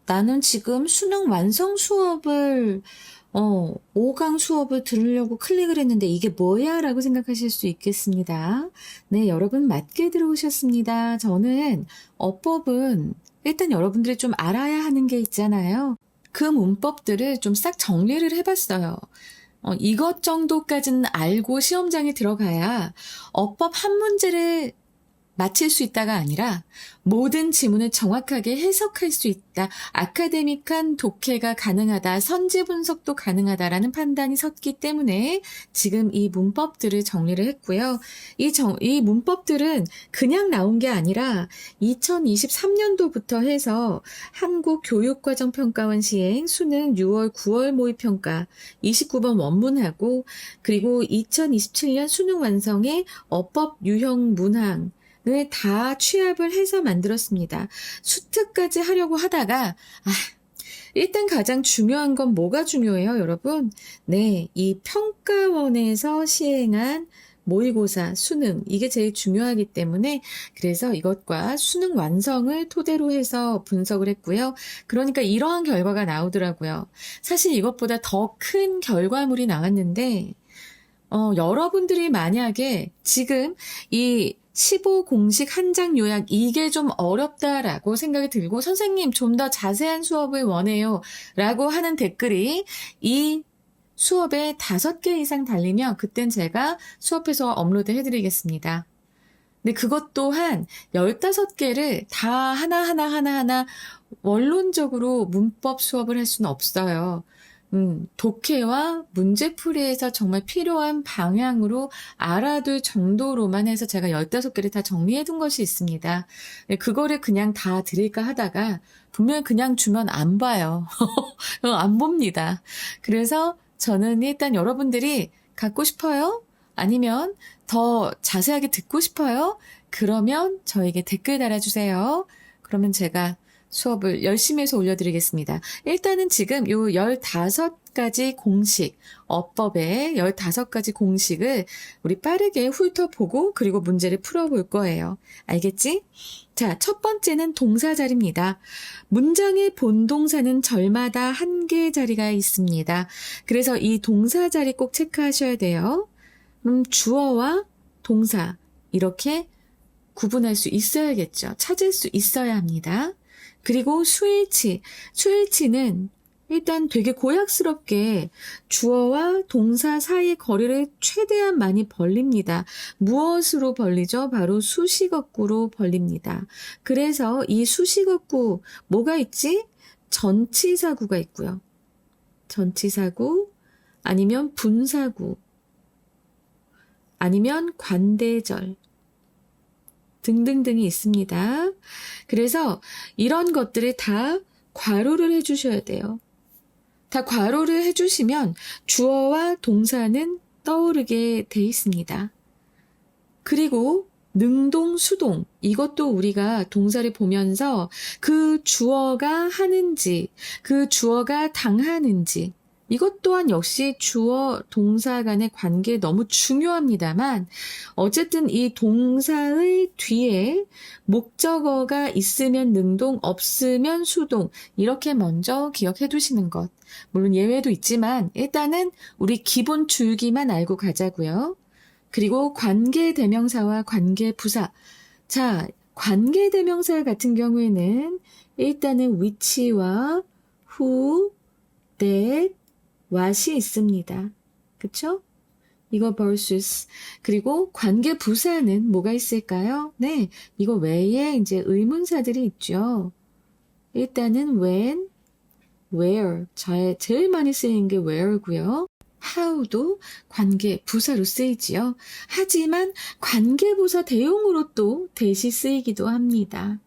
나는 지금 수능 완성 수업을 5강 수업을 들으려고 클릭을 했는데 이게 뭐야? 라고 생각하실 수 있겠습니다. 네, 여러분 맞게 들어오셨습니다. 저는 어법은 일단 여러분들이 좀 알아야 하는 게 있잖아요. 그 문법들을 좀 싹 정리를 해봤어요. 이것 정도까지는 알고 시험장에 들어가야 어법 한 문제를 맞힐 수 있다가 아니라 모든 지문을 정확하게 해석할 수 있다. 아카데믹한 독해가 가능하다. 선지 분석도 가능하다라는 판단이 섰기 때문에 지금 이 문법들을 정리를 했고요. 이 문법들은 그냥 나온 게 아니라 2023년도부터 해서 한국교육과정평가원 시행 수능 6월 9월 모의평가 29번 원문하고 그리고 2027년 수능 완성의 어법 유형 문항 을 다 취합을 해서 만들었습니다. 수특까지 하려고 하다가 일단 가장 중요한 건 뭐가 중요해요, 여러분? 네, 이 평가원에서 시행한 모의고사, 수능 이게 제일 중요하기 때문에 그래서 이것과 수능 완성을 토대로 해서 분석을 했고요. 그러니까 이러한 결과가 나오더라고요. 사실 이것보다 더 큰 결과물이 나왔는데 여러분들이 만약에 지금 이 15공식 한 장 요약 이게 좀 어렵다라고 생각이 들고 선생님 좀 더 자세한 수업을 원해요 라고 하는 댓글이 이 수업에 5개 이상 달리면 그땐 제가 수업해서 업로드 해드리겠습니다. 근데 그것 또한 15개를 다 하나하나 원론적으로 문법 수업을 할 수는 없어요. 독해와 문제풀이에서 정말 필요한 방향으로 알아둘 정도로만 해서 제가 15개를 다 정리해둔 것이 있습니다. 그거를 그냥 다 드릴까 하다가 분명히 그냥 주면 안 봐요. 안 봅니다. 그래서 저는 일단 여러분들이 갖고 싶어요? 아니면 더 자세하게 듣고 싶어요? 그러면 저에게 댓글 달아주세요. 그러면 제가 수업을 열심히 해서 올려드리겠습니다. 일단은 지금 요 15가지 공식, 어법의 15가지 공식을 우리 빠르게 훑어보고 그리고 문제를 풀어볼 거예요. 알겠지? 자, 첫 번째는 동사 자리입니다. 문장의 본동사는 절마다 한 개의 자리가 있습니다. 그래서 이 동사 자리 꼭 체크하셔야 돼요. 주어와 동사 이렇게 구분할 수 있어야겠죠. 찾을 수 있어야 합니다. 그리고 수일치는 일단 되게 고약스럽게 주어와 동사 사이의 거리를 최대한 많이 벌립니다. 무엇으로 벌리죠? 바로 수식어구로 벌립니다. 그래서 이 수식어구 뭐가 있지? 전치사구가 있고요. 전치사구 아니면 분사구 아니면 관대절 등등등이 있습니다. 그래서 이런 것들을 다 괄호를 해주셔야 돼요. 다 괄호를 해주시면 주어와 동사는 떠오르게 돼 있습니다. 그리고 능동, 수동 이것도 우리가 동사를 보면서 그 주어가 하는지, 그 주어가 당하는지 이것 또한 역시 주어, 동사 간의 관계 너무 중요합니다만 어쨌든 이 동사의 뒤에 목적어가 있으면 능동, 없으면 수동 이렇게 먼저 기억해 두시는 것. 물론 예외도 있지만 일단은 우리 기본 줄기만 알고 가자고요. 그리고 관계대명사와 관계부사. 자, 관계대명사 같은 경우에는 일단은 which와 who, that, what이 있습니다. 그쵸? 이거 versus. 그리고 관계 부사는 뭐가 있을까요? 네, 이거 외에 이제 의문사들이 있죠. 일단은 when, where. 제일 많이 쓰이는 게 where고요. how도 관계 부사로 쓰이지요. 하지만 관계 부사 대용으로 또 대시 쓰이기도 합니다.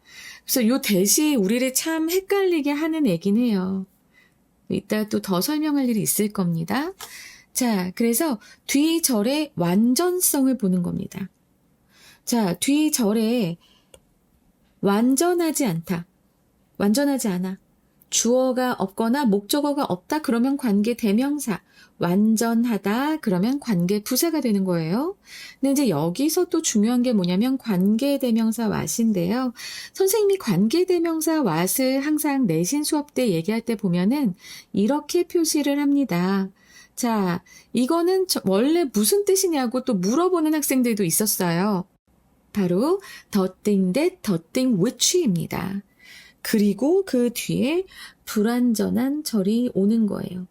그래서 요 대시 우리를 참 헷갈리게 하는 애긴 해요. 이따 또 더 설명할 일이 있을 겁니다. 자, 그래서 뒤절의 완전성을 보는 겁니다. 자, 뒤절에 완전하지 않다. 완전하지 않아. 주어가 없거나 목적어가 없다 그러면 관계 대명사, 완전하다 그러면 관계 부사가 되는 거예요. 근데 이제 여기서 또 중요한 게 뭐냐면 관계 대명사 what인데요. 선생님이 관계 대명사 what을 항상 내신 수업 때 얘기할 때 보면은 이렇게 표시를 합니다. 자, 이거는 원래 무슨 뜻이냐고 또 물어보는 학생들도 있었어요. 바로 the thing that, the thing which입니다. 그리고 그 뒤에 불완전한 절이 오는 거예요.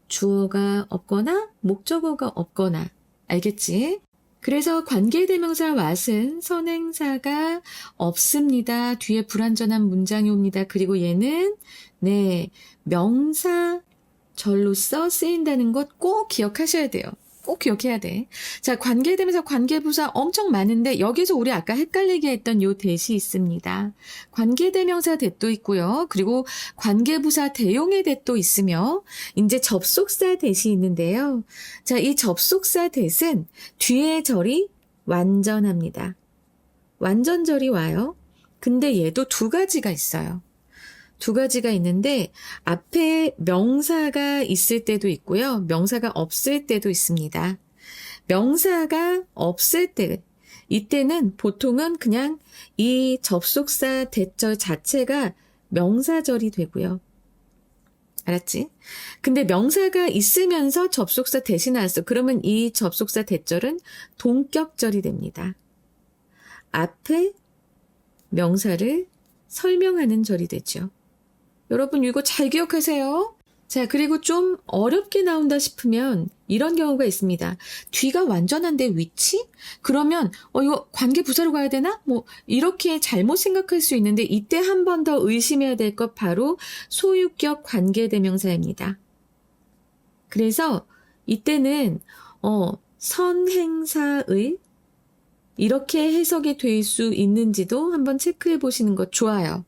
주어가 없거나 목적어가 없거나. 알겠지? 그래서 관계대명사 what은 선행사가 없습니다. 뒤에 불완전한 문장이 옵니다. 그리고 얘는 명사 절로서 쓰인다는 것 꼭 기억하셔야 돼요. 꼭 기억해야 돼. 자, 관계대명사, 관계부사 엄청 많은데 여기서 우리 아까 헷갈리게 했던 요 대시 있습니다. 관계대명사 대도 있고요. 그리고 관계부사 대용의 대도 있으며 이제 접속사 대시 있는데요. 자, 이 접속사 대는 뒤에 절이 완전합니다. 완전절이 와요. 근데 얘도 두 가지가 있어요. 두 가지가 있는데 앞에 명사가 있을 때도 있고요. 명사가 없을 때도 있습니다. 명사가 없을 때, 이때는 보통은 그냥 이 접속사 대절 자체가 명사절이 되고요. 알았지? 근데 명사가 있으면서 접속사 대신 나왔어. 그러면 이 접속사 대절은 동격절이 됩니다. 앞에 명사를 설명하는 절이 되죠. 여러분 이거 잘 기억하세요. 자, 그리고 좀 어렵게 나온다 싶으면 이런 경우가 있습니다. 뒤가 완전한데 위치? 그러면 이거 관계 부사로 가야 되나? 뭐 이렇게 잘못 생각할 수 있는데 이때 한 번 더 의심해야 될 것 바로 소유격 관계대명사입니다. 그래서 이때는 선행사의 이렇게 해석이 될 수 있는지도 한번 체크해 보시는 것 좋아요.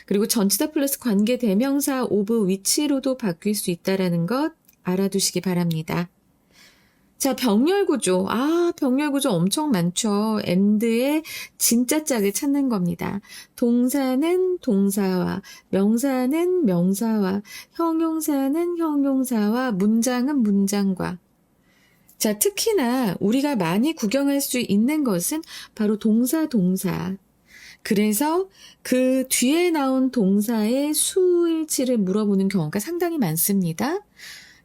그리고 전치사 플러스 관계 대명사 오브 위치로도 바뀔 수 있다는 것 알아두시기 바랍니다. 자, 병렬구조. 병렬구조 엄청 많죠. and의 진짜 짝을 찾는 겁니다. 동사는 동사와, 명사는 명사와, 형용사는 형용사와, 문장은 문장과. 자, 특히나 우리가 많이 구경할 수 있는 것은 바로 동사. 그래서 그 뒤에 나온 동사의 수일치를 물어보는 경우가 상당히 많습니다.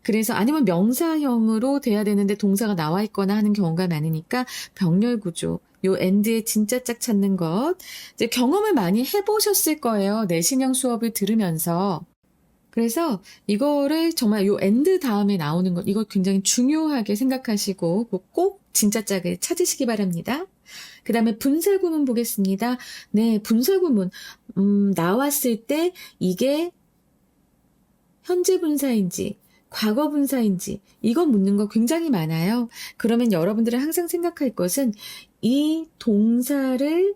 그래서 아니면 명사형으로 돼야 되는데 동사가 나와 있거나 하는 경우가 많으니까 병렬구조, 요 and의 진짜 짝 찾는 것 이제 경험을 많이 해보셨을 거예요. 내신형 수업을 들으면서. 그래서 이거를 정말 요 and 다음에 나오는 것 이거 굉장히 중요하게 생각하시고 꼭 진짜 짝을 찾으시기 바랍니다. 그 다음에 분사구문 보겠습니다. 네, 분사구문 나왔을 때 이게 현재 분사인지 과거 분사인지 이거 묻는 거 굉장히 많아요. 그러면 여러분들은 항상 생각할 것은 이 동사를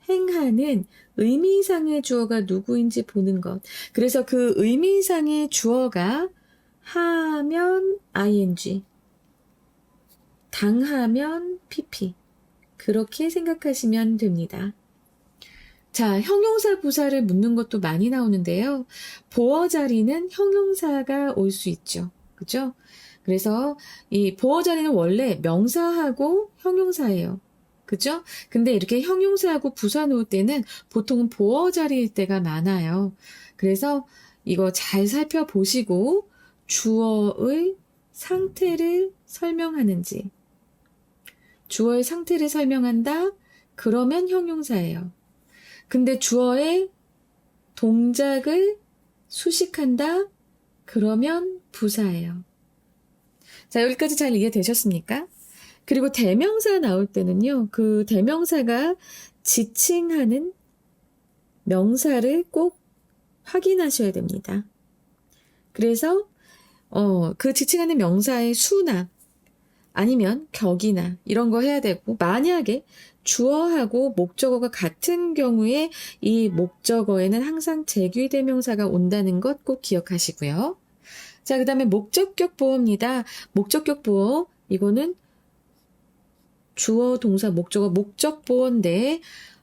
행하는 의미상의 주어가 누구인지 보는 것. 그래서 그 의미상의 주어가 하면 ing, 당하면 pp. 그렇게 생각하시면 됩니다. 자, 형용사 부사를 묻는 것도 많이 나오는데요. 보어 자리는 형용사가 올 수 있죠. 그죠? 그래서 이 보어 자리는 원래 명사하고 형용사예요. 그죠? 근데 이렇게 형용사하고 부사 놓을 때는 보통은 보어 자리일 때가 많아요. 그래서 이거 잘 살펴보시고 주어의 상태를 설명하는지. 주어의 상태를 설명한다? 그러면 형용사예요. 근데 주어의 동작을 수식한다? 그러면 부사예요. 자, 여기까지 잘 이해되셨습니까? 그리고 대명사 나올 때는요, 그 대명사가 지칭하는 명사를 꼭 확인하셔야 됩니다. 그래서, 그 지칭하는 명사의 수나 아니면 격이나 이런 거 해야 되고, 만약에 주어하고 목적어가 같은 경우에 이 목적어에는 항상 제귀대명사가 온다는 것 꼭 기억하시고요. 자, 그 다음에 목적격 보어입니다. 목적격 보어, 이거는 주어, 동사, 목적어, 목적 보어인데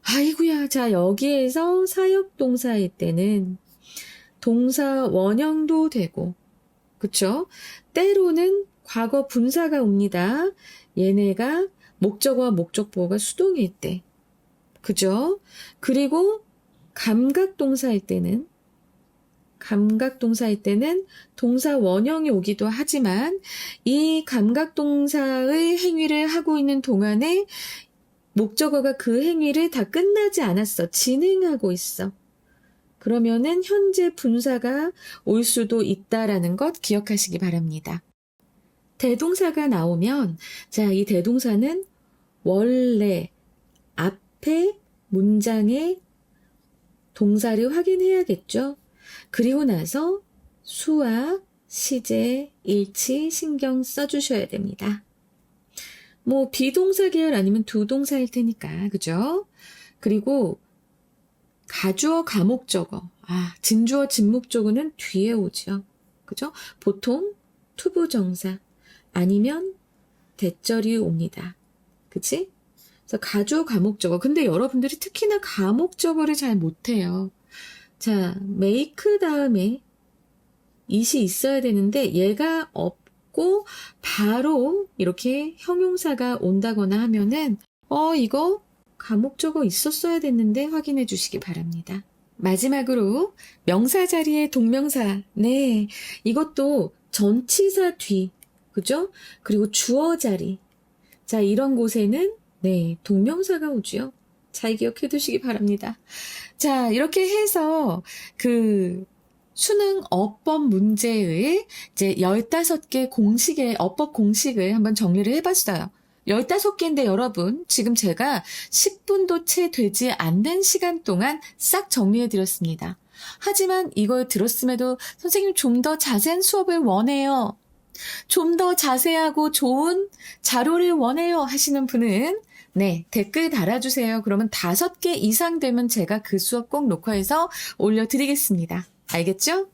아이고야. 자, 여기에서 사역동사일 때는 동사 원형도 되고, 그쵸? 때로는 과거 분사가 옵니다. 얘네가 목적어와 목적보어가 수동일 때. 그죠? 그리고 감각동사일 때는 동사 원형이 오기도 하지만 이 감각동사의 행위를 하고 있는 동안에 목적어가 그 행위를 다 끝나지 않았어. 진행하고 있어. 그러면은 현재 분사가 올 수도 있다라는 것 기억하시기 바랍니다. 대동사가 나오면 자, 이 대동사는 원래 앞에 문장의 동사를 확인해야겠죠. 그리고 나서 수와 시제, 일치, 신경 써주셔야 됩니다. 뭐 비동사 계열 아니면 두동사일 테니까, 그죠? 그리고 가주어, 가목적어, 진주어, 진목적어는 뒤에 오죠. 그죠? 보통 투부정사 아니면 대절이 옵니다. 그치? 그래서 가주어, 가목적어. 근데 여러분들이 특히나 가목적어를 잘 못해요. 자, make 다음에 it이 있어야 되는데 얘가 없고 바로 이렇게 형용사가 온다거나 하면은 이거 가목적어 있었어야 됐는데 확인해 주시기 바랍니다. 마지막으로 명사 자리에 동명사. 네, 이것도 전치사 뒤, 그죠? 그리고 주어 자리. 자, 이런 곳에는 네, 동명사가 오죠. 잘 기억해 두시기 바랍니다. 자, 이렇게 해서 수능 어법 문제의 이제 15개 어법 공식을 한번 정리를 해봤어요. 15개인데 여러분, 지금 제가 10분도 채 되지 않는 시간 동안 싹 정리해드렸습니다. 하지만 이걸 들었음에도 선생님 좀 더 자세한 수업을 원해요. 좀 더 자세하고 좋은 자료를 원해요 하시는 분은 네, 댓글 달아주세요. 그러면 5개 이상 되면 제가 그 수업 꼭 녹화해서 올려드리겠습니다. 알겠죠?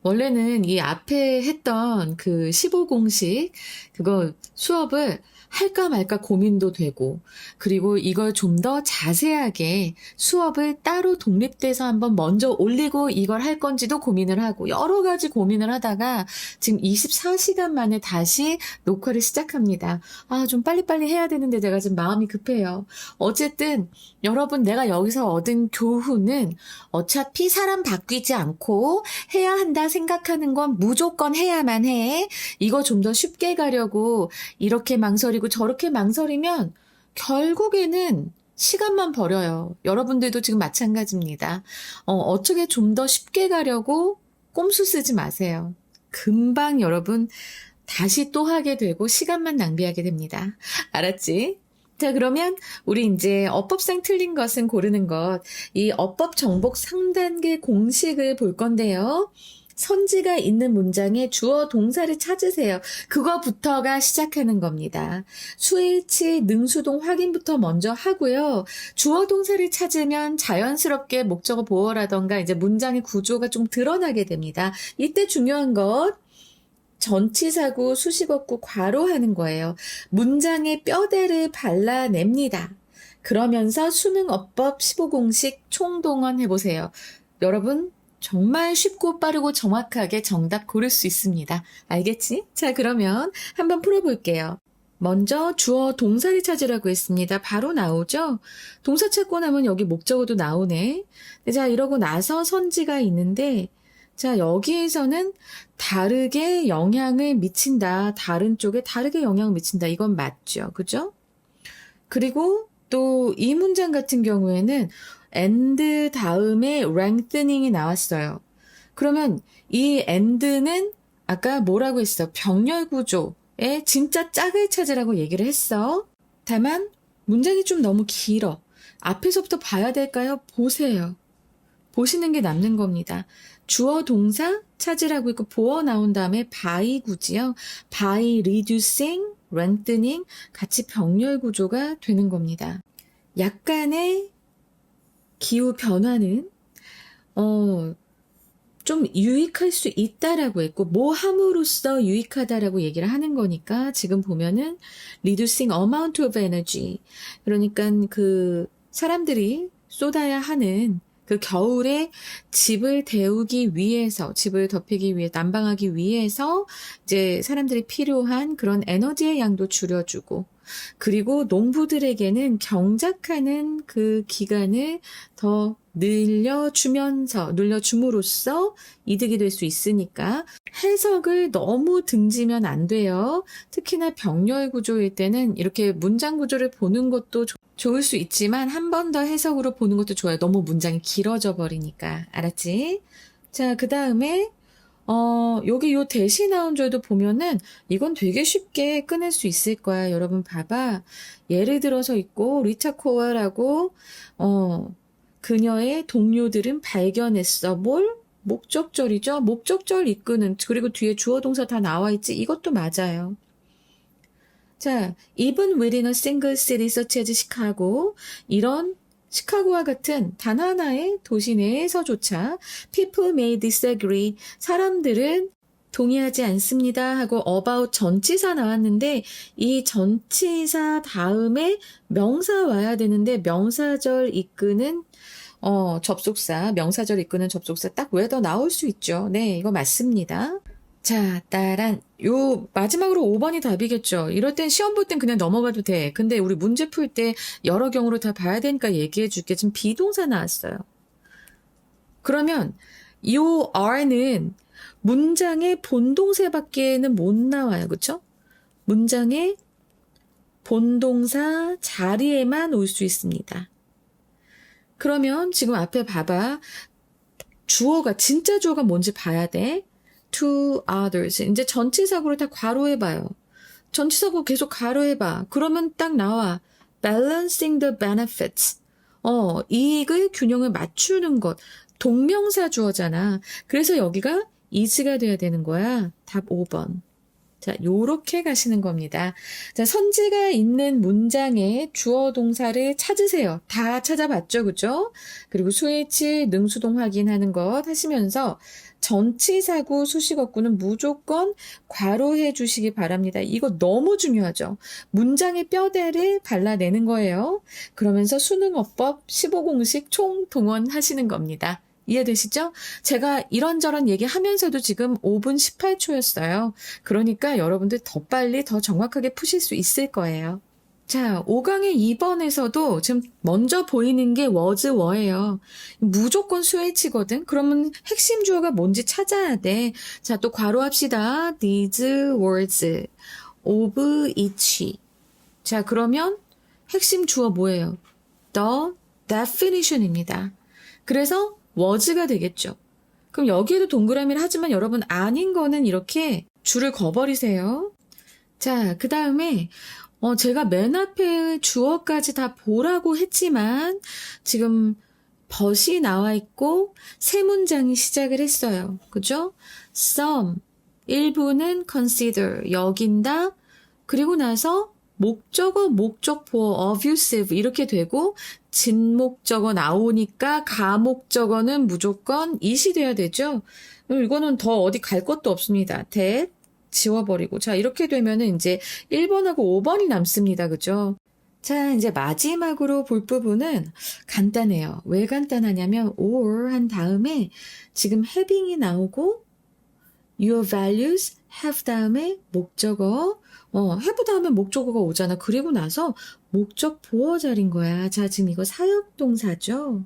원래는 이 앞에 했던 그 15공식, 그거 수업을 할까 말까 고민도 되고, 그리고 이걸 좀 더 자세하게 수업을 따로 독립돼서 한번 먼저 올리고 이걸 할 건지도 고민을 하고, 여러 가지 고민을 하다가 지금 24시간 만에 다시 녹화를 시작합니다. 좀 빨리빨리 해야 되는데 내가 지금 마음이 급해요. 어쨌든 여러분, 내가 여기서 얻은 교훈은 어차피 사람 바뀌지 않고 해야 한다 생각하는 건 무조건 해야만 해. 이거 좀 더 쉽게 가려고 이렇게 망설이고 저렇게 망설이면 결국에는 시간만 버려요. 여러분들도 지금 마찬가지입니다. 어떻게 좀 더 쉽게 가려고 꼼수 쓰지 마세요. 금방 여러분 다시 또 하게 되고 시간만 낭비하게 됩니다. 알았지? 자, 그러면 우리 이제 어법상 틀린 것은 고르는 것, 이 어법 정복 3단계 공식을 볼 건데요. 선지가 있는 문장에 주어 동사를 찾으세요. 그거부터가 시작하는 겁니다. 수일치 능수동 확인부터 먼저 하고요. 주어 동사를 찾으면 자연스럽게 목적어 보어라던가 이제 문장의 구조가 좀 드러나게 됩니다. 이때 중요한 것, 전치사구, 수식어구 괄호하는 거예요. 문장의 뼈대를 발라냅니다. 그러면서 수능어법 15공식 총동원 해보세요. 여러분 정말 쉽고 빠르고 정확하게 정답 고를 수 있습니다. 알겠지? 자, 그러면 한번 풀어볼게요. 먼저 주어 동사를 찾으라고 했습니다. 바로 나오죠? 동사 찾고 나면 여기 목적어도 나오네. 자, 이러고 나서 선지가 있는데 자, 여기에서는 다르게 영향을 미친다. 다른 쪽에 다르게 영향을 미친다. 이건 맞죠. 그죠? 그리고 또 이 문장 같은 경우에는 and 다음에 lengthening이 나왔어요. 그러면 이 and는 아까 뭐라고 했어? 병렬 구조의 진짜 짝을 찾으라고 얘기를 했어. 다만 문장이 좀 너무 길어. 앞에서부터 봐야 될까요? 보세요. 보시는 게 남는 겁니다. 주어 동사 찾으라고 있고 보어 나온 다음에 by구지요. by reducing, lengthening 같이 병렬 구조가 되는 겁니다. 약간의 기후 변화는 좀 유익할 수 있다라고 했고 뭐 함으로써 유익하다라고 얘기를 하는 거니까 지금 보면은 reducing amount of energy 그러니까 그 사람들이 쏟아야 하는 그 겨울에 집을 데우기 위해서 집을 덮이기 위해 난방하기 위해서 이제 사람들이 필요한 그런 에너지의 양도 줄여주고 그리고 농부들에게는 경작하는 그 기간을 더 늘려줌으로써 이득이 될 수 있으니까 해석을 너무 등지면 안 돼요. 특히나 병렬 구조일 때는 이렇게 문장 구조를 보는 것도 좋을 수 있지만 한 번 더 해석으로 보는 것도 좋아요. 너무 문장이 길어져 버리니까. 알았지? 자, 그 다음에 여기 요 대시 나온 줄도 보면은 이건 되게 쉽게 꺼낼 수 있을 거야. 여러분 봐봐. 예를 들어서 있고 리타 코어라고 그녀의 동료들은 발견했어. 뭘? 목적절이죠. 목적절 이끄는 그리고 뒤에 주어 동사 다 나와 있지. 이것도 맞아요. 자, even within a single city such as Chicago 이런 시카고와 같은 단 하나의 도시 내에서조차 people may disagree 사람들은 동의하지 않습니다 하고 about 전치사 나왔는데 이 전치사 다음에 명사 와야 되는데 명사절 이끄는 접속사 명사절 이끄는 접속사 딱 왜 더 나올 수 있죠. 네, 이거 맞습니다. 자, 따란 요 마지막으로 5번이 답이겠죠. 이럴 땐 시험 볼 땐 그냥 넘어가도 돼. 근데 우리 문제 풀 때 여러 경우로 다 봐야 되니까 얘기해 줄게. 지금 비동사 나왔어요. 그러면 요 are는 문장의 본동사밖에는 못 나와요. 그쵸? 문장의 본동사 자리에만 올 수 있습니다. 그러면 지금 앞에 봐봐. 주어가 진짜 주어가 뭔지 봐야 돼. to others. 이제 전치사구를 다 괄호해봐요. 전치사구 계속 괄호해봐. 그러면 딱 나와. balancing the benefits. 이익을 균형을 맞추는 것. 동명사 주어잖아. 그래서 여기가 is가 돼야 되는 거야. 답 5번. 자, 요렇게 가시는 겁니다. 자, 선지가 있는 문장에 주어 동사를 찾으세요. 다 찾아봤죠, 그죠? 그리고 수일치, 능수동 확인하는 것 하시면서 전치사구, 수식어구는 무조건 괄호해 주시기 바랍니다. 이거 너무 중요하죠. 문장의 뼈대를 발라내는 거예요. 그러면서 수능어법 15공식 총동원하시는 겁니다. 이해되시죠? 제가 이런저런 얘기하면서도 지금 5분 18초였어요. 그러니까 여러분들 더 빨리 더 정확하게 푸실 수 있을 거예요. 자, 5강의 2번에서도 지금 먼저 보이는 게 was, were예요. 무조건 수일치거든. 그러면 핵심 주어가 뭔지 찾아야 돼. 자, 또 괄호합시다. these words of each. 자, 그러면 핵심 주어 뭐예요? the definition입니다. 그래서 was가 되겠죠. 그럼 여기에도 동그라미를 하지만 여러분 아닌 거는 이렇게 줄을 그어버리세요. 자, 그 다음에 제가 맨 앞에 주어까지 다 보라고 했지만 지금 but이 나와 있고 세 문장이 시작을 했어요. 그죠? some, 일부는 consider, 여긴다. 그리고 나서 목적어, 목적보어, abusive 이렇게 되고 진목적어 나오니까 가목적어는 무조건 it이 돼야 되죠. 이거는 더 어디 갈 것도 없습니다. that 지워버리고. 자, 이렇게 되면은 이제 1번하고 5번이 남습니다. 그죠? 자, 이제 마지막으로 볼 부분은 간단해요. 왜 간단하냐면 or 한 다음에 지금 having이 나오고 your values have 다음에 목적어 have 다음에 목적어가 오잖아. 그리고 나서 목적 보어자리인 거야. 자, 지금 이거 사역동사죠.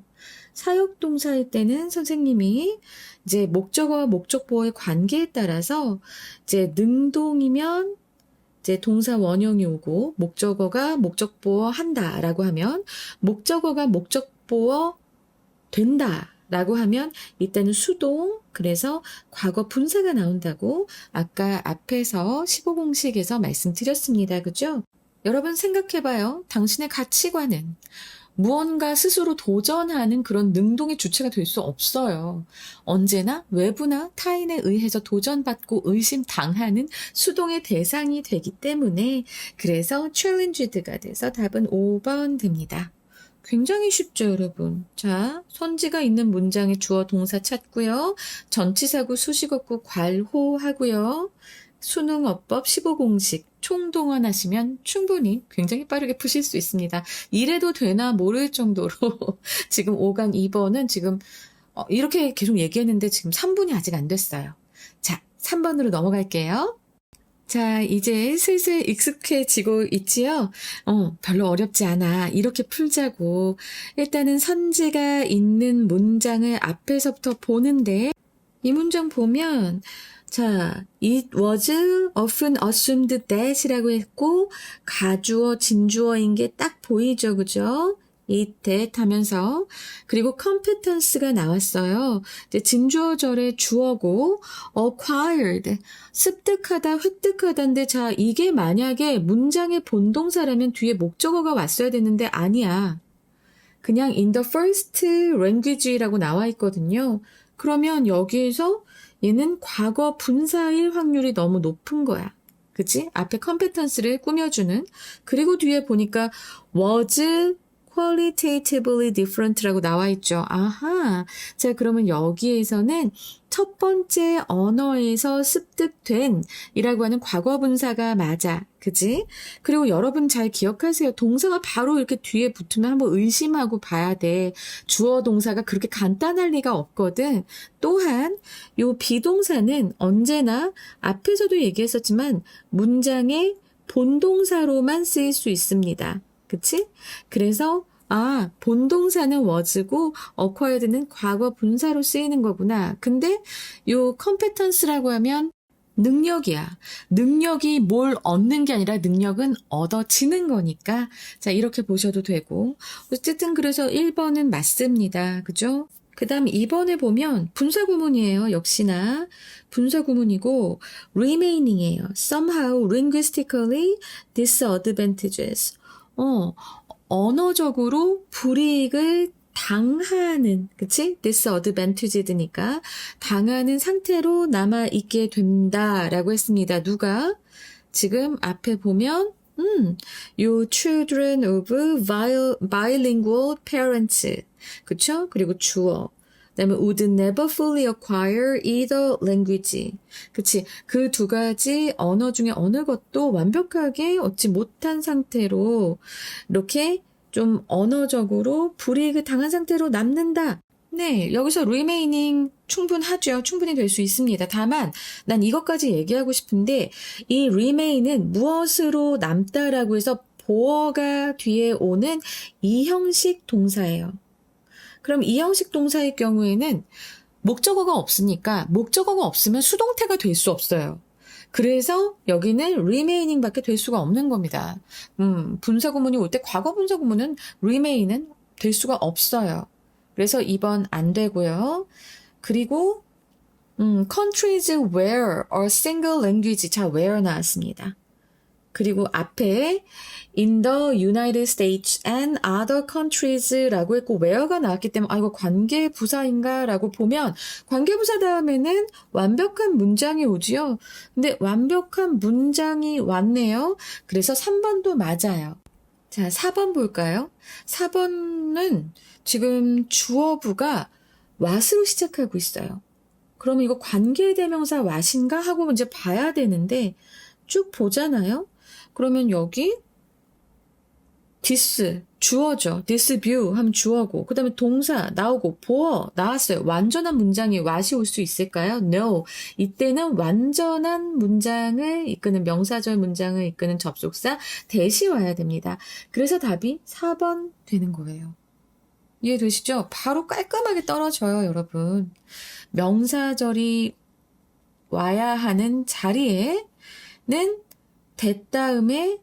사역동사일 때는 선생님이 이제 목적어와 목적보어의 관계에 따라서 이제 능동이면 이제 동사 원형이 오고 목적어가 목적보어 한다라고 하면 목적어가 목적보어 된다라고 하면 이때는 수동 그래서 과거 분사가 나온다고 아까 앞에서 15공식에서 말씀드렸습니다. 그죠? 여러분 생각해봐요. 당신의 가치관은 무언가 스스로 도전하는 그런 능동의 주체가 될 수 없어요. 언제나 외부나 타인에 의해서 도전받고 의심당하는 수동의 대상이 되기 때문에 그래서 challenged가 돼서 답은 5번 됩니다. 굉장히 쉽죠, 여러분. 자, 선지가 있는 문장의 주어 동사 찾고요. 전치사구 수식어구 괄호하고요. 수능어법 15공식 총동원하시면 충분히 굉장히 빠르게 푸실 수 있습니다. 이래도 되나 모를 정도로 지금 5강 2번은 지금 이렇게 계속 얘기했는데 지금 3분이 아직 안 됐어요. 자, 3번으로 넘어갈게요. 자, 이제 슬슬 익숙해지고 있지요? 별로 어렵지 않아. 이렇게 풀자고. 일단은 선지가 있는 문장을 앞에서부터 보는데, 이 문장 보면, 자, it was often assumed that이라고 했고, 가주어, 진주어인 게 딱 보이죠, 그죠? it, that 하면서. 그리고 competence가 나왔어요. 이제 진주어절의 주어고, acquired, 습득하다, 획득하다인데, 자, 이게 만약에 문장의 본동사라면 뒤에 목적어가 왔어야 되는데 아니야. 그냥 in the first language라고 나와 있거든요. 그러면 여기에서 얘는 과거 분사일 확률이 너무 높은 거야. 그치? 앞에 competence를 꾸며주는. 그리고 뒤에 보니까 was qualitatively different라고 나와 있죠. 아하. 자, 그러면 여기에서는 첫 번째 언어에서 습득된 이라고 하는 과거 분사가 맞아. 그지? 그리고 여러분 잘 기억하세요. 동사가 바로 이렇게 뒤에 붙으면 한번 의심하고 봐야 돼. 주어 동사가 그렇게 간단할 리가 없거든. 또한 요 비동사는 언제나 앞에서도 얘기했었지만 문장의 본동사로만 쓰일 수 있습니다. 그치? 그래서 본동사는 was고 acquired는 과거 분사로 쓰이는 거구나. 근데 요 competence라고 하면 능력이야. 능력이 뭘 얻는 게 아니라 능력은 얻어지는 거니까. 자, 이렇게 보셔도 되고. 어쨌든 그래서 1번은 맞습니다. 그죠? 그 다음 2번에 보면 분사구문이에요. 역시나 분사구문이고 remaining이에요. somehow linguistically disadvantageous. 언어적으로 불이익을 당하는, 그치? disadvantaged니까 당하는 상태로 남아있게 된다라고 했습니다. 누가? 지금 앞에 보면 요 children of bilingual parents, 그쵸? 그리고 주어. 그다음에 would never fully acquire either language. 그치? 그 두 가지 언어 중에 어느 것도 완벽하게 얻지 못한 상태로 이렇게 좀 언어적으로 불이익을 당한 상태로 남는다. 네, 여기서 remaining 충분하죠. 충분히 될 수 있습니다. 다만 난 이것까지 얘기하고 싶은데 이 remain은 무엇으로 남다라고 해서 보어가 뒤에 오는 이 형식 동사예요. 그럼 이 형식 동사의 경우에는 목적어가 없으니까 목적어가 없으면 수동태가 될 수 없어요. 그래서 여기는 remaining 밖에 될 수가 없는 겁니다. 분사구문이 올 때 과거 분사구문은 remain은 될 수가 없어요. 그래서 2번 안 되고요. 그리고 countries where a single language, 자, where 나왔습니다. 그리고 앞에 in the United States and other countries라고 했고 where가 나왔기 때문에 이거 관계부사인가 라고 보면 관계부사 다음에는 완벽한 문장이 오지요. 근데 완벽한 문장이 왔네요. 그래서 3번도 맞아요. 자, 4번 볼까요? 4번은 지금 주어부가 what으로 시작하고 있어요. 그러면 이거 관계대명사 what인가 하고 이제 봐야 되는데 쭉 보잖아요. 그러면 여기 this 주어죠. this view 하면 주어고 그 다음에 동사 나오고 보어 나왔어요. 완전한 문장이 what이 올 수 있을까요? No. 이때는 완전한 문장을 이끄는 명사절 문장을 이끄는 접속사 that이 와야 됩니다. 그래서 답이 4번 되는 거예요. 이해되시죠? 바로 깔끔하게 떨어져요, 여러분. 명사절이 와야 하는 자리에는 that 다음에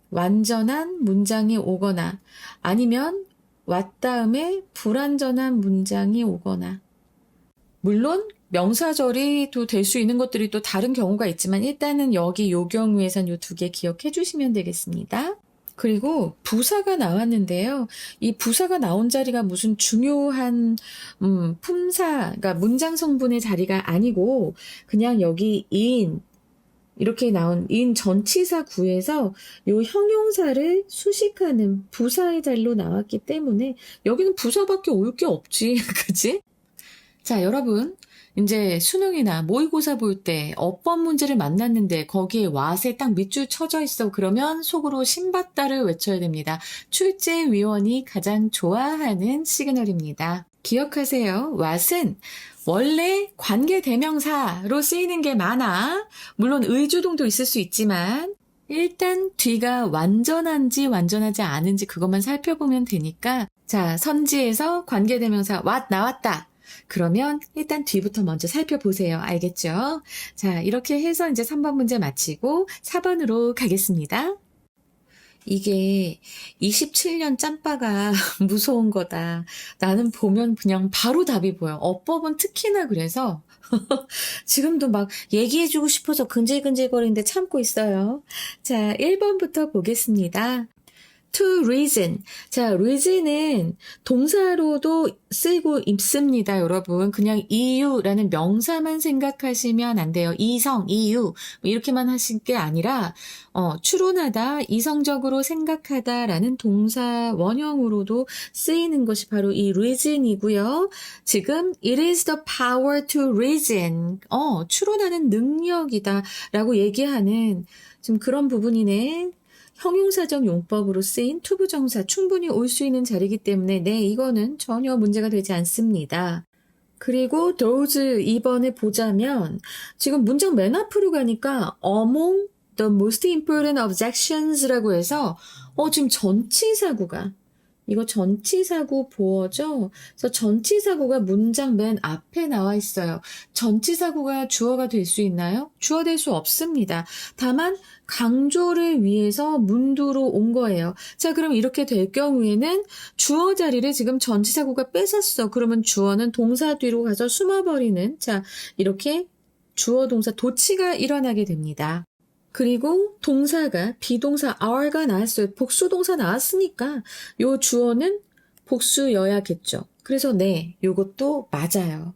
완전한 문장이 오거나 아니면 what 다음에 불완전한 문장이 오거나 물론 명사절이 또 될 수 있는 것들이 또 다른 경우가 있지만 일단은 여기 요 경우에선 요 두 개 기억해 주시면 되겠습니다. 그리고 부사가 나왔는데요. 이 부사가 나온 자리가 무슨 중요한 품사, 그러니까 문장 성분의 자리가 아니고 그냥 여기 in 이렇게 나온 인 전치사 구에서 요 형용사를 수식하는 부사의 자리로 나왔기 때문에 여기는 부사밖에 올 게 없지. 그치? 자, 여러분. 이제 수능이나 모의고사 볼 때 어법 문제를 만났는데 거기에 왓에 딱 밑줄 쳐져 있어. 그러면 속으로 신받다를 외쳐야 됩니다. 출제위원이 가장 좋아하는 시그널입니다. 기억하세요. 왓은 원래 관계대명사로 쓰이는 게 많아. 물론 의주동도 있을 수 있지만 일단 뒤가 완전한지 완전하지 않은지 그것만 살펴보면 되니까 자, 선지에서 관계대명사 왓 나왔다. 그러면 일단 뒤부터 먼저 살펴보세요. 알겠죠? 자, 이렇게 해서 이제 3번 문제 마치고 4번으로 가겠습니다. 이게 27년 짬바가 무서운 거다. 나는 보면 그냥 바로 답이 보여. 어법은 특히나 그래서 지금도 막 얘기해주고 싶어서 근질근질거리는데 참고 있어요. 자, 1번부터 보겠습니다. To reason. 자, reason은 동사로도 쓰이고 있습니다, 여러분. 그냥 이유라는 명사만 생각하시면 안 돼요. 이성, 이유 이렇게만 하실 게 아니라 추론하다, 이성적으로 생각하다라는 동사 원형으로도 쓰이는 것이 바로 이 reason이고요. 지금 it is the power to reason. 추론하는 능력이다라고 얘기하는 좀 그런 부분이네. 형용사적 용법으로 쓰인 투부정사 충분히 올 수 있는 자리이기 때문에 네, 이거는 전혀 문제가 되지 않습니다. 그리고 those 2번에 보자면 지금 문장 맨 앞으로 가니까 among the most important objections라고 해서 지금 전치사구가 이거 전치사구 보어죠? 그래서 전치사구가 문장 맨 앞에 나와 있어요. 전치사구가 주어가 될 수 있나요? 주어 될 수 없습니다. 다만 강조를 위해서 문두로 온 거예요. 자, 그럼 이렇게 될 경우에는 주어 자리를 지금 전치사구가 뺏었어. 그러면 주어는 동사 뒤로 가서 숨어버리는 자, 이렇게 주어 동사 도치가 일어나게 됩니다. 그리고 동사가 비동사 our가 나왔어요. 복수동사 나왔으니까 요 주어는 복수여야겠죠. 그래서 네, 요것도 맞아요.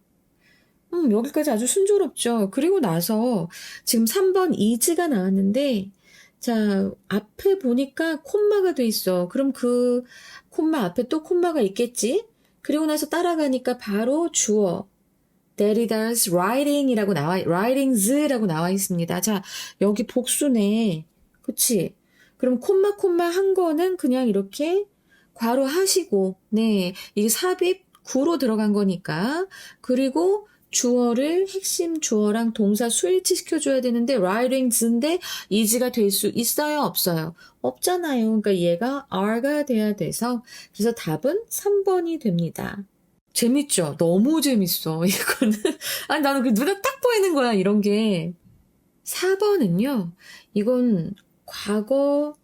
여기까지 아주 순조롭죠. 그리고 나서 지금 3번 is가 나왔는데 자, 앞에 보니까 콤마가 돼 있어. 그럼 그 콤마 앞에 또 콤마가 있겠지? 그리고 나서 따라가니까 바로 주어 Derrida's writing이라고 writings라고 나와 있습니다. 자, 여기 복수네. 그치? 그럼 콤마 한 거는 그냥 이렇게 괄호 하시고, 네. 이게 삽입 구로 들어간 거니까. 그리고 주어를 핵심 주어랑 동사 수일치시켜줘야 되는데 writings인데 is가 될 수 있어요? 없어요? 없잖아요. 그러니까 얘가 are가 돼야 돼서 그래서 답은 3번이 됩니다. 재밌죠? 너무 재밌어. 이거는 아니 나는 그 눈에 딱 보이는 거야 이런 게. 4번은요. 이건 과거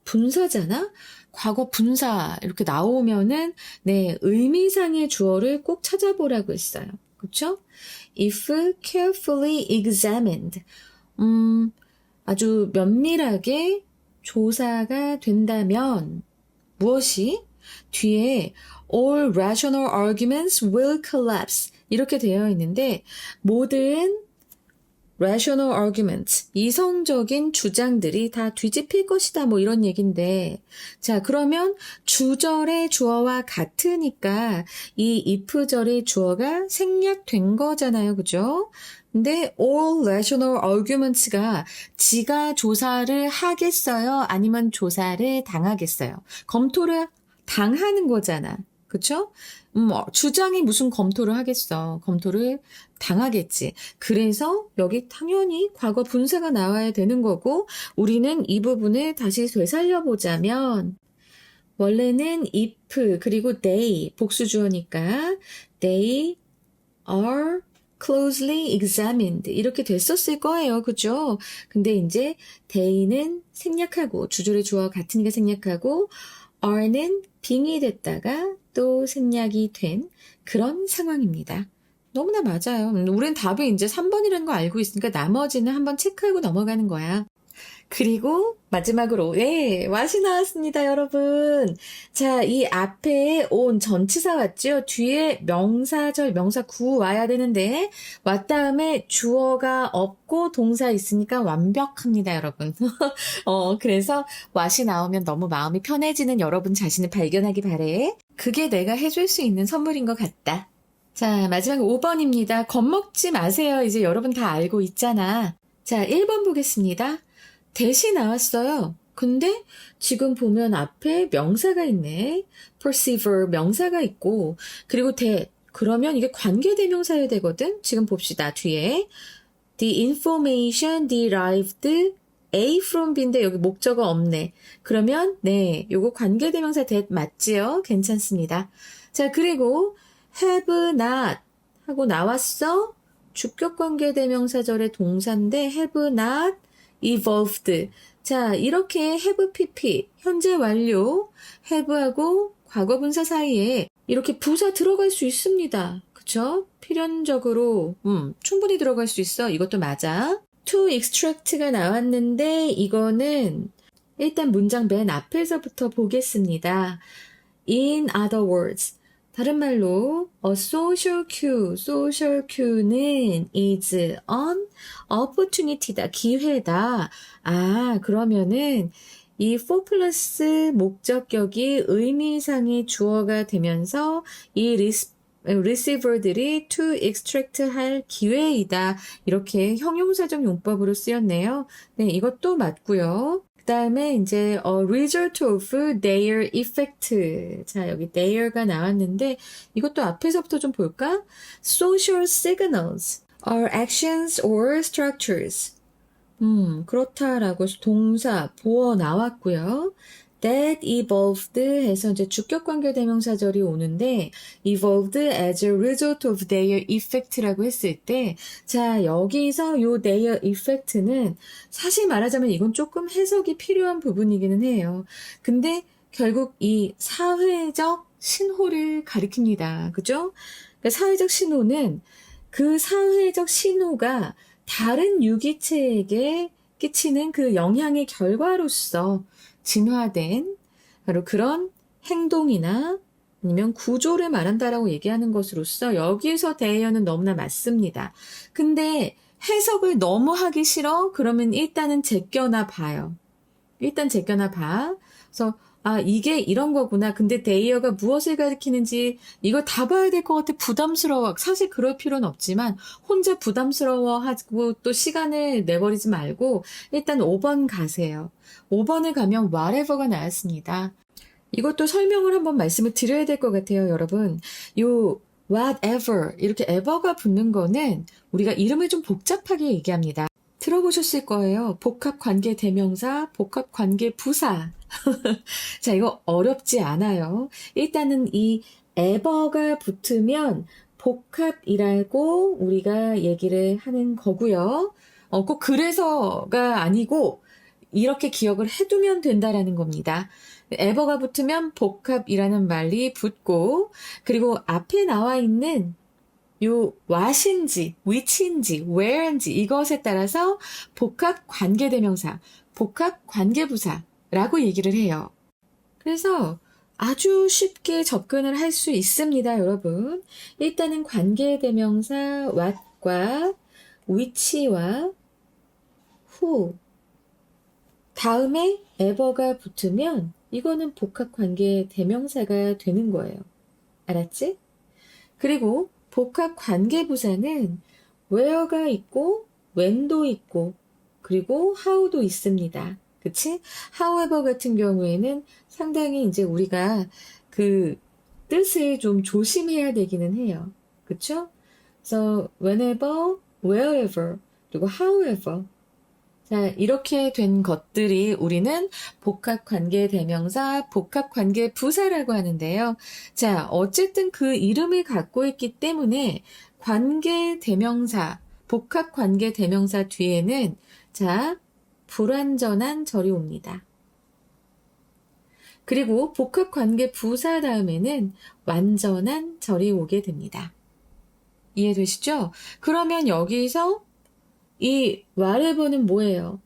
분사잖아? 과거 분사 이렇게 나오면은 네 의미상의 주어를 꼭 찾아보라고 했어요. 그렇죠? If carefully examined 아주 면밀하게 조사가 된다면 무엇이? 뒤에 all rational arguments will collapse 이렇게 되어 있는데 모든 rational arguments, 이성적인 주장들이 다 뒤집힐 것이다 뭐 이런 얘기인데 자 그러면 주절의 주어와 같으니까 이 if절의 주어가 생략된 거잖아요. 그죠? 근데 all rational arguments가 지가 조사를 하겠어요? 아니면 조사를 당하겠어요? 검토를 당하는 거잖아. 그쵸? 주장이 무슨 검토를 하겠어. 검토를 당하겠지. 그래서 여기 당연히 과거 분사가 나와야 되는 거고 우리는 이 부분을 다시 되살려보자면 원래는 if 그리고 they 복수주어니까 they are closely examined 이렇게 됐었을 거예요. 그죠? 근데 이제 they는 생략하고 주절의 주어와 같으니까 생략하고 are는 빙이 됐다가 또 생략이 된 그런 상황입니다. 너무나 맞아요. 우린 답이 이제 3번이라는 거 알고 있으니까 나머지는 한번 체크하고 넘어가는 거야. 그리고 마지막으로 네, what이 나왔습니다, 여러분. 자, 이 앞에 on 전치사 왔죠? 뒤에 명사절, 명사구 와야 되는데 왔 다음에 주어가 없고 동사 있으니까 완벽합니다, 여러분. 그래서 what이 나오면 너무 마음이 편해지는 여러분 자신을 발견하기 바래. 그게 내가 해줄 수 있는 선물인 것 같다. 자, 마지막 5번입니다. 겁먹지 마세요. 이제 여러분 다 알고 있잖아. 자, 1번 보겠습니다. 대시 나왔어요. 근데 지금 보면 앞에 명사가 있네. perceiver 명사가 있고 그리고 그러면 이게 관계대명사여야 되거든. 지금 봅시다. 뒤에 the information derived A from B인데 여기 목적어 없네. 그러면 네, 요거 관계대명사 that 맞지요? 괜찮습니다. 자, 그리고 have not 하고 나왔어. 주격관계대명사절의 동사인데 have not evolved. 자, 이렇게 have pp 현재 완료 have하고 과거분사 사이에 이렇게 부사 들어갈 수 있습니다. 그쵸? 필연적으로 충분히 들어갈 수 있어. 이것도 맞아. to extract가 나왔는데 이거는 일단 문장 맨 앞에서부터 보겠습니다. In other words, 다른 말로 a social cue는 is an opportunity다, 기회다. 아, 그러면은 이 for 플러스 목적격이 의미상의 주어가 되면서 이 receiver들이 to extract 할 기회이다. 이렇게 형용사적 용법으로 쓰였네요. 네, 이것도 맞고요. 그 다음에 이제 result of their effect. 자, 여기 their가 나왔는데 이것도 앞에서부터 좀 볼까? Social signals are actions or structures. 그렇다라고 해서 동사, 보어 나왔고요. that evolved 해서 이제 주격관계대명사절이 오는데 evolved as a result of their effect라고 했을 때 자, 여기서 요 their effect는 사실 말하자면 이건 조금 해석이 필요한 부분이기는 해요. 근데 결국 이 사회적 신호를 가리킵니다. 그죠? 그러니까 사회적 신호는 그 사회적 신호가 다른 유기체에게 끼치는 그 영향의 결과로서 진화된 바로 그런 행동이나 아니면 구조를 말한다라고 얘기하는 것으로서 여기에서 대여는 너무나 맞습니다. 근데 해석을 너무 하기 싫어? 그러면 일단은 제껴나 봐요. 일단 제껴나 봐. 그래서 아, 이게 이런 거구나. 근데 데이어가 무엇을 가리키는지 이거 다 봐야 될 것 같아. 부담스러워. 사실 그럴 필요는 없지만 혼자 부담스러워하고 또 시간을 내버리지 말고 일단 5번 가세요. 5번을 가면 whatever가 나왔습니다. 이것도 설명을 한번 말씀을 드려야 될 것 같아요, 여러분. 요 whatever 이렇게 ever가 붙는 거는 우리가 이름을 좀 복잡하게 얘기합니다. 들어보셨을 거예요. 복합관계대명사, 복합관계부사. 자, 이거 어렵지 않아요. 일단은 이 ever가 붙으면 복합이라고 우리가 얘기를 하는 거고요. 꼭 그래서가 아니고 이렇게 기억을 해두면 된다라는 겁니다. ever가 붙으면 복합이라는 말이 붙고 그리고 앞에 나와 있는 요 what인지, which인지, where인지 이것에 따라서 복합관계대명사, 복합관계부사라고 얘기를 해요. 그래서 아주 쉽게 접근을 할 수 있습니다, 여러분. 일단은 관계대명사 what과 which와 who 다음에 ever가 붙으면 이거는 복합관계대명사가 되는 거예요. 알았지? 그리고 복합관계부사는 where가 있고 when도 있고 그리고 how도 있습니다. 그치? however 같은 경우에는 상당히 이제 우리가 그 뜻을 좀 조심해야 되기는 해요. 그쵸? 그래서 whenever, wherever, 그리고 however. 자, 이렇게 된 것들이 우리는 복합관계대명사, 복합관계부사라고 하는데요. 자, 어쨌든 그 이름을 갖고 있기 때문에 관계대명사, 복합관계대명사 뒤에는 자, 불완전한 절이 옵니다. 그리고 복합관계부사 다음에는 완전한 절이 오게 됩니다. 이해되시죠? 그러면 여기서 이 whatever는 뭐예요?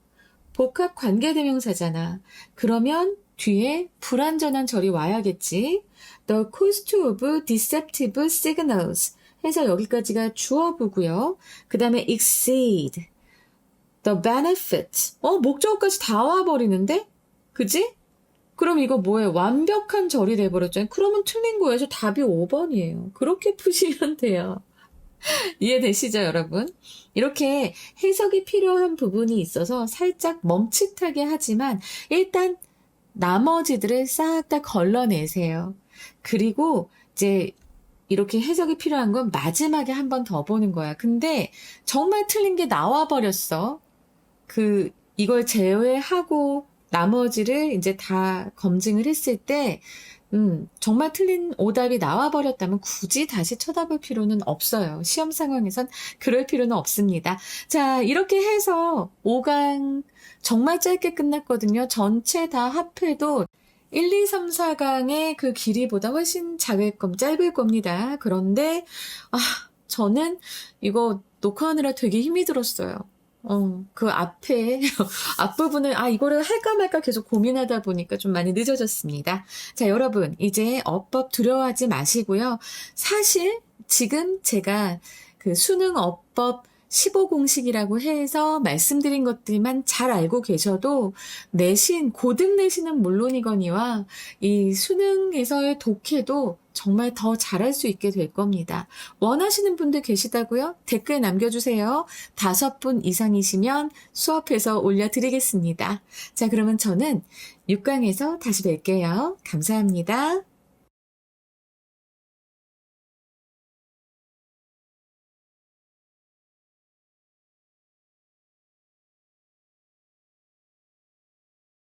복합 관계대명사잖아. 그러면 뒤에 불완전한 절이 와야겠지. The cost of deceptive signals 해서 여기까지가 주어부고요. 그 다음에 exceed, the benefit. 목적어까지 다 와버리는데? 그지? 그럼 이거 뭐예요? 완벽한 절이 돼버렸잖아요. 그러면 틀린 거예요. 저 답이 5번이에요. 그렇게 푸시면 돼요. 이해되시죠, 여러분? 이렇게 해석이 필요한 부분이 있어서 살짝 멈칫하게 하지만 일단 나머지들을 싹 다 걸러내세요. 그리고 이제 이렇게 해석이 필요한 건 마지막에 한 번 더 보는 거야. 근데 정말 틀린 게 나와버렸어. 이걸 제외하고 나머지를 이제 다 검증을 했을 때, 정말 틀린 오답이 나와버렸다면 굳이 다시 쳐다볼 필요는 없어요. 시험 상황에선 그럴 필요는 없습니다. 자, 이렇게 해서 5강 정말 짧게 끝났거든요. 전체 다 합해도 1, 2, 3, 4강의 그 길이보다 훨씬 짧을 겁니다. 그런데, 저는 이거 녹화하느라 되게 힘이 들었어요. 그 앞에, 앞부분을, 이거를 할까 말까 계속 고민하다 보니까 좀 많이 늦어졌습니다. 자, 여러분, 이제 어법 두려워하지 마시고요. 사실, 지금 제가 그 수능 어법 15공식이라고 해서 말씀드린 것들만 잘 알고 계셔도 고등 내신은 물론이거니와 이 수능에서의 독해도 정말 더 잘할 수 있게 될 겁니다. 원하시는 분들 계시다고요? 댓글 남겨주세요. 5분 이상이시면 수업해서 올려드리겠습니다. 자, 그러면 저는 6강에서 다시 뵐게요. 감사합니다.